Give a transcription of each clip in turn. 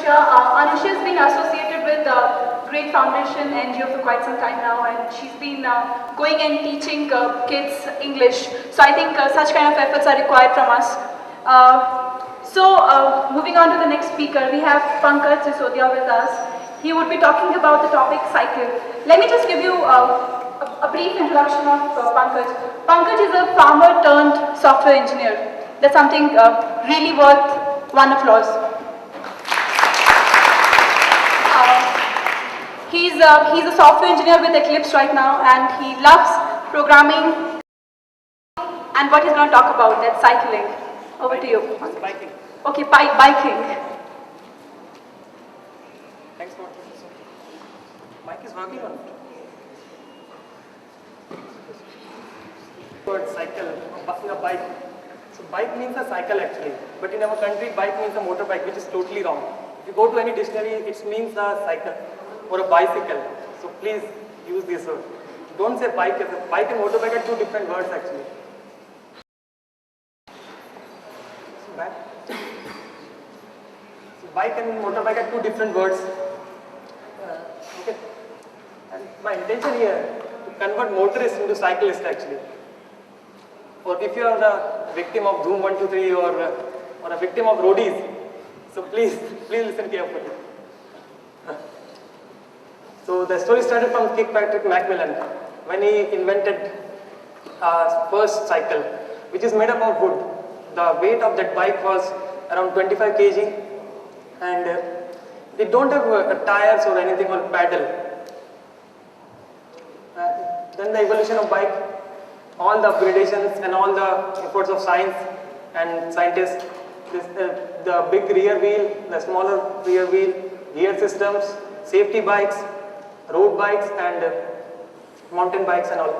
Anusha. Anusha has been associated with Great Foundation NGO for quite some time now, and she's been going and teaching kids English. So I think such kind of efforts are required from us. Moving on to the next speaker, we have Pankaj Sisodiya with us. He would be talking about the topic cycle. Let me just give you a brief introduction of Pankaj. Pankaj is a farmer turned software engineer. That's something really worth one applause. He's a software engineer with Eclipse right now, and he loves programming. And what he's going to talk about, that's cycling. Over to you. Biking. Okay, biking. Thanks for mic is working on. Word cycle, a bike. So bike means a cycle actually, but in our country bike means a motorbike, which is totally wrong. If you go to any dictionary, it means a cycle or a bicycle. So please use this word. Don't say bike. Bike and motorbike are two different words actually. So bike and motorbike are two different words. Okay. And my intention here to convert motorists into cyclists actually. Or if you are a victim of Doom 123 or a victim of roadies, so please listen carefully. So the story started from Kirkpatrick Macmillan when he invented first cycle, which is made up of wood. The weight of that bike was around 25 kg, and they don't have tires or anything or paddle. Then the evolution of bike, all the upgradations and all the efforts of science and scientists, the big rear wheel, the smaller rear wheel, gear systems, safety bikes, road bikes and mountain bikes and all.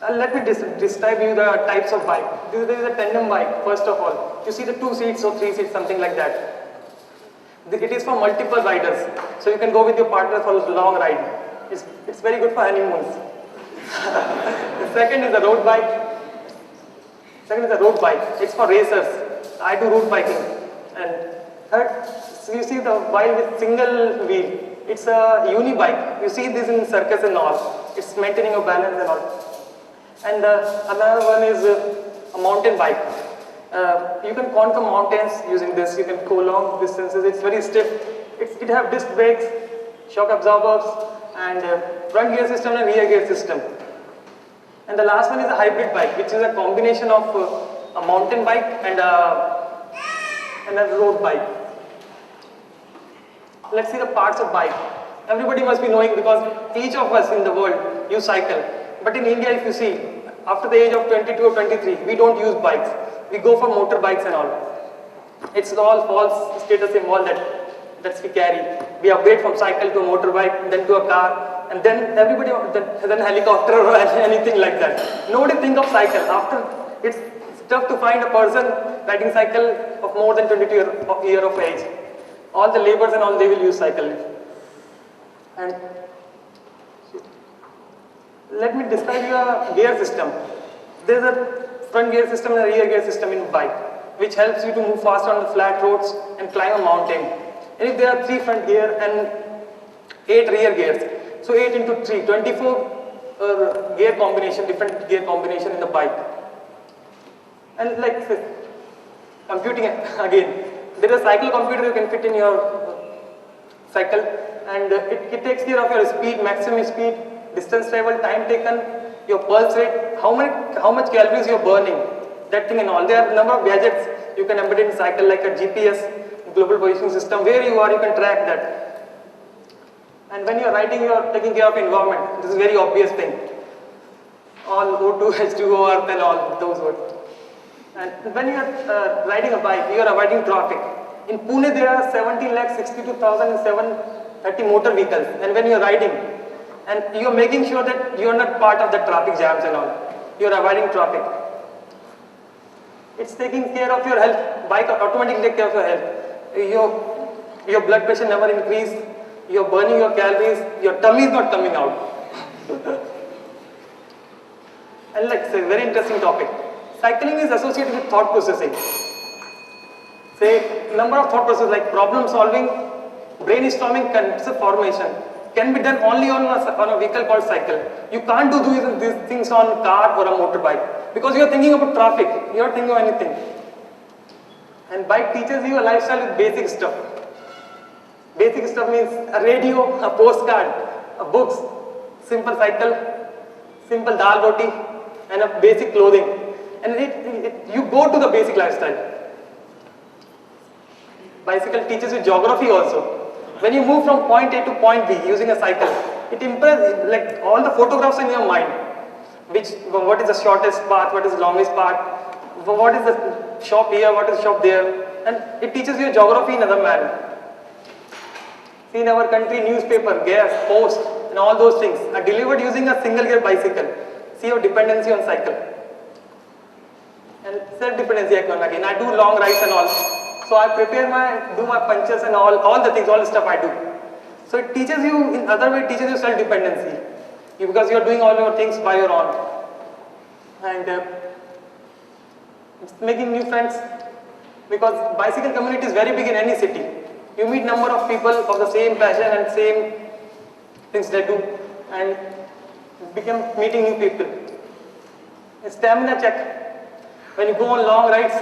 Let me describe you the types of bike. This is a tandem bike, first of all. You see the 2 seats or 3 seats, something like that. It is for multiple riders, so you can go with your partner for a long ride. It's very good for honeymoons. The second is a road bike. It's for racers. I do road biking. And third, so you see the bike with single wheel. It's a uni bike. You see this in circus and all. It's maintaining your balance and all. And another one is a mountain bike. You can conquer mountains using this. You can go long distances. It's very stiff. It have disc brakes, shock absorbers, and front gear system and rear gear system. And the last one is a hybrid bike, which is a combination of a mountain bike and a road bike. Let's see the parts of bike. Everybody must be knowing because each of us in the world use cycle. But in India, if you see, after the age of 22 or 23, we don't use bikes. We go for motorbikes and all. It's all false status symbol that we carry. We upgrade from cycle to a motorbike, then to a car, and then everybody, then helicopter or anything like that. Nobody think of cycle. After, it's tough to find a person riding cycle of more than 22 years of age. All the laborers and all, they will use cycle. And let me describe you a gear system. There is a front gear system and a rear gear system in bike, which helps you to move faster on the flat roads and climb a mountain. And if there are 3 front gear and 8 rear gears, so 8 into 3, 24 gear combination, different gear combination in the bike. And like computing again, there is a cycle computer you can fit in your cycle, and it takes care of your speed, maximum speed, distance travel, time taken, your pulse rate, how much calories you're burning, that thing and all. There are a number of gadgets you can embed in cycle, like a GPS, global positioning system. Where you are, you can track that. And when you're riding, you're taking care of environment. This is a very obvious thing. All O2, H2O, Earth and all those words. And when you're riding a bike, you are avoiding traffic. In Pune, there are 17,62,730 motor vehicles. And when you're riding, and you're making sure that you're not part of the traffic jams and all. You're avoiding traffic. It's taking care of your health. Bike automatically takes care of your health. Your blood pressure never increase. You're burning your calories. Your tummy is not coming out. And like, it's a very interesting topic. Cycling is associated with thought processing. Say, number of thought processes like problem solving, brainstorming, concept formation can be done only on a vehicle called cycle. You can't do these things on car or a motorbike because you are thinking about traffic, you are thinking of anything. And bike teaches you a lifestyle with basic stuff. Basic stuff means a radio, a postcard, a books, simple cycle, simple dal roti, and a basic clothing. And you go to the basic lifestyle. Bicycle teaches you geography also. When you move from point A to point B using a cycle, it impresses like all the photographs in your mind. What is the shortest path, what is the longest path, what is the shop here, what is the shop there, and it teaches you geography in another manner. See, in our country, newspaper, gas, post, and all those things are delivered using a single gear bicycle. See your dependency on cycle. And self-dependency again. I do long rides and all. So I do my punches and all the things, all the stuff I do. So it teaches you, in other way, it teaches you self-dependency. Because you are doing all your things by your own. And it's making new friends. Because bicycle community is very big in any city. You meet number of people of the same passion and same things they do. And become meeting new people. A stamina check. When you go on long rides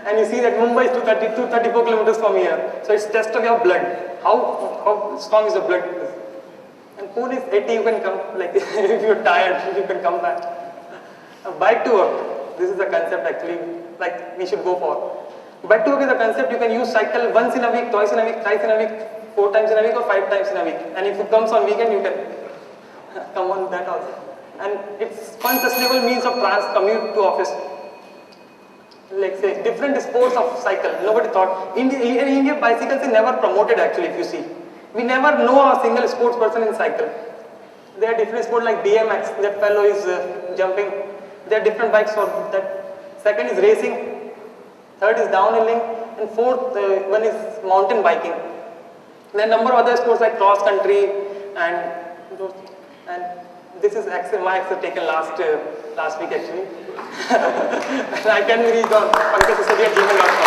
and you see that Mumbai is 234 kilometers from here. So it's test of your blood. How strong is the blood? And Pune is 80, you can come, like if you're tired, you can come back. A bike to work, this is the concept actually, like we should go for. Bike to work is a concept you can use cycle once in a week, twice in a week, thrice in a week, 4 times in a week or 5 times in a week. And if it comes on weekend, you can come on that also. And it's fun, sustainable means of commute to office. Like say, different sports of cycle, nobody thought. In India, bicycles are never promoted actually, if you see. We never know a single sports person in cycle. There are different sports like BMX, that fellow is jumping. There are different bikes for that. Second is racing, third is downhilling, and fourth one is mountain biking. There are a number of other sports like cross country and this is my exam taken last week actually. I can read on Pankaj Sisodiya@gmail.com.